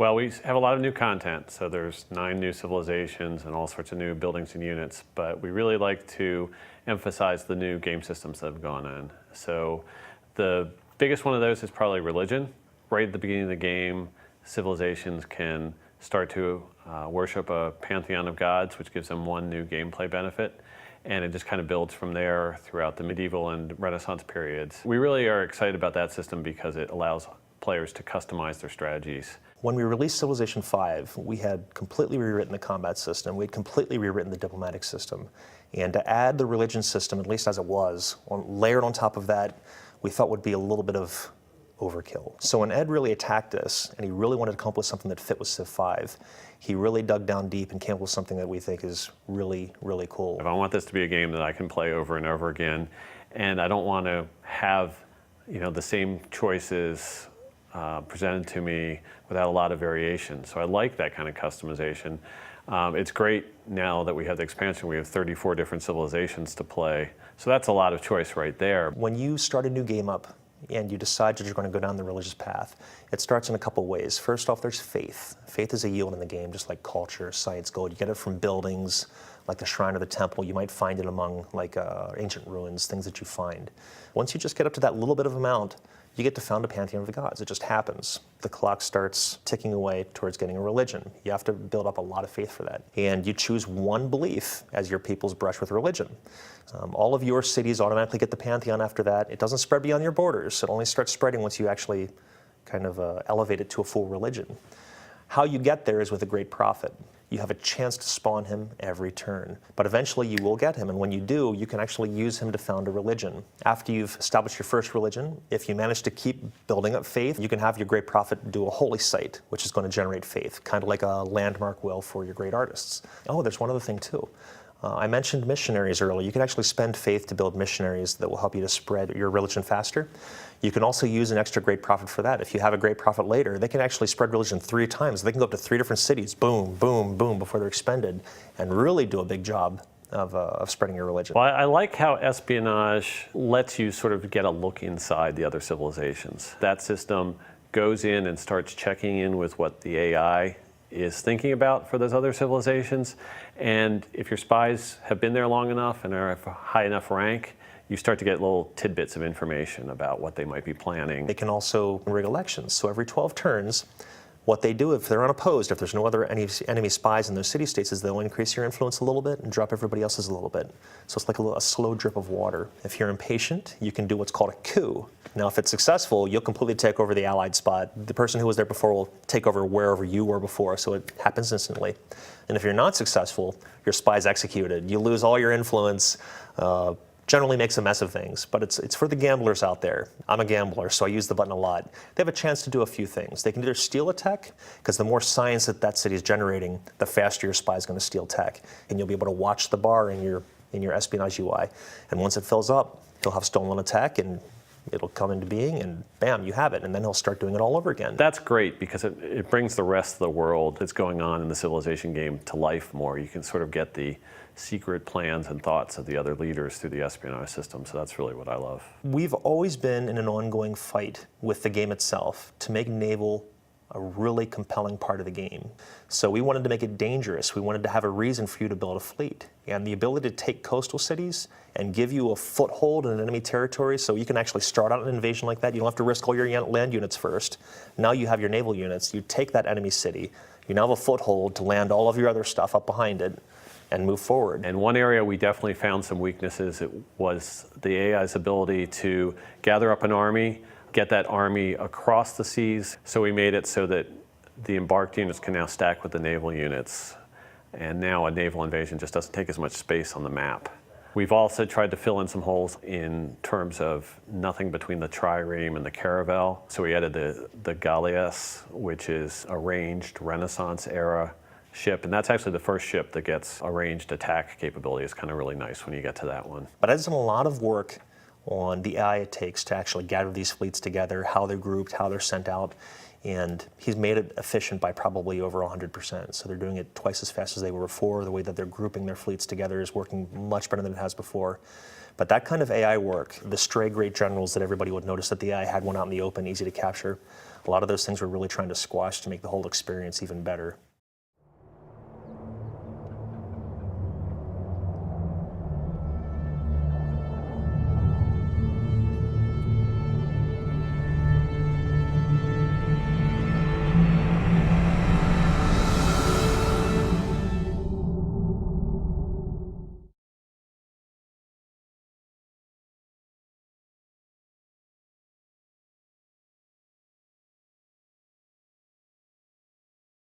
Well, we have a lot of new content, so there's 9 new civilizations and all sorts of new buildings and units, but we really like to emphasize the new game systems that have gone in. So the biggest one of those is probably religion. Right at the beginning of the game, civilizations can start to worship a pantheon of gods, which gives them one new gameplay benefit. And it just kind of builds from there throughout the medieval and Renaissance periods. We really are excited about that system because it allows players to customize their strategies. When we released Civilization 5, we had completely rewritten the combat system. We had completely rewritten the diplomatic system. And to add the religion system, at least as it was, layered on top of that, we thought would be a little bit of overkill. So when Ed really attacked this, and he really wanted to come up with something that fit with Civ 5, he really dug down deep and came up with something that we think is really, really cool. I want this to be a game that I can play over and over again, and I don't want to have, the same choices presented to me without a lot of variation. So I like that kind of customization. It's great now that we have the expansion. We have 34 different civilizations to play. So that's a lot of choice right there. When you start a new game up and you decide that you're going to go down the religious path, it starts in a couple ways. First off, there's faith. Faith is a yield in the game, just like culture, science, gold. You get it from buildings, like the shrine or the temple. You might find it among ancient ruins, things that you find. Once you just get up to that little bit of amount, you get to found a pantheon of the gods. It just happens. The clock starts ticking away towards getting a religion. You have to build up a lot of faith for that. And you choose one belief as your people's brush with religion. All of your cities automatically get the pantheon after that. It doesn't spread beyond your borders. It only starts spreading once you actually kind of elevate it to a full religion. How you get there is with a great prophet. You have a chance to spawn him every turn. But eventually you will get him, and when you do, you can actually use him to found a religion. After you've established your first religion, if you manage to keep building up faith, you can have your great prophet do a holy site, which is going to generate faith, kind of like a landmark will for your great artists. Oh, there's one other thing too. I mentioned missionaries earlier. You can actually spend faith to build missionaries that will help you to spread your religion faster. You can also use an extra great prophet for that. If you have a great prophet later, they can actually spread religion 3 times. They can go up to 3 different cities, boom, boom, boom, before they're expended, and really do a big job of spreading your religion. Well, I like how espionage lets you sort of get a look inside the other civilizations. That system goes in and starts checking in with what the AI is thinking about for those other civilizations. And if your spies have been there long enough and are of a high enough rank, you start to get little tidbits of information about what they might be planning. They can also rig elections. So every 12 turns, what they do if they're unopposed, if there's no other enemy spies in those city-states, is they'll increase your influence a little bit and drop everybody else's a little bit. So it's like a slow drip of water. If you're impatient, you can do what's called a coup. Now, if it's successful, you'll completely take over the allied spot. The person who was there before will take over wherever you were before, so it happens instantly. And if you're not successful, your spy's executed. You lose all your influence. Generally makes a mess of things, but it's for the gamblers out there. I'm a gambler, so I use the button a lot. They have a chance to do a few things. They can either steal a tech, because the more science that city is generating, the faster your spy is going to steal tech. And you'll be able to watch the bar in your espionage UI. And once it fills up, he'll have stolen a tech, and it'll come into being, and bam, you have it. And then he'll start doing it all over again. That's great, because it brings the rest of the world that's going on in the civilization game to life more. You can sort of get the secret plans and thoughts of the other leaders through the espionage system, so that's really what I love. We've always been in an ongoing fight with the game itself to make naval a really compelling part of the game. So we wanted to make it dangerous. We wanted to have a reason for you to build a fleet. And the ability to take coastal cities and give you a foothold in an enemy territory, so you can actually start out an invasion like that. You don't have to risk all your land units first. Now you have your naval units. You take that enemy city. You now have a foothold to land all of your other stuff up behind it and move forward. And one area we definitely found some weaknesses, it was the AI's ability to gather up an army, get that army across the seas. So we made it so that the embarked units can now stack with the naval units. And now a naval invasion just doesn't take as much space on the map. We've also tried to fill in some holes in terms of nothing between the trireme and the caravel. So we added the galleass, which is a ranged Renaissance era ship, and that's actually the first ship that gets a ranged attack capability. It's kind of really nice when you get to that one. But Ed's done a lot of work on the AI it takes to actually gather these fleets together, how they're grouped, how they're sent out, and he's made it efficient by probably over 100%. So they're doing it twice as fast as they were before. The way that they're grouping their fleets together is working much better than it has before. But that kind of AI work, the stray great generals that everybody would notice that the AI had one out in the open, easy to capture, a lot of those things we're really trying to squash to make the whole experience even better.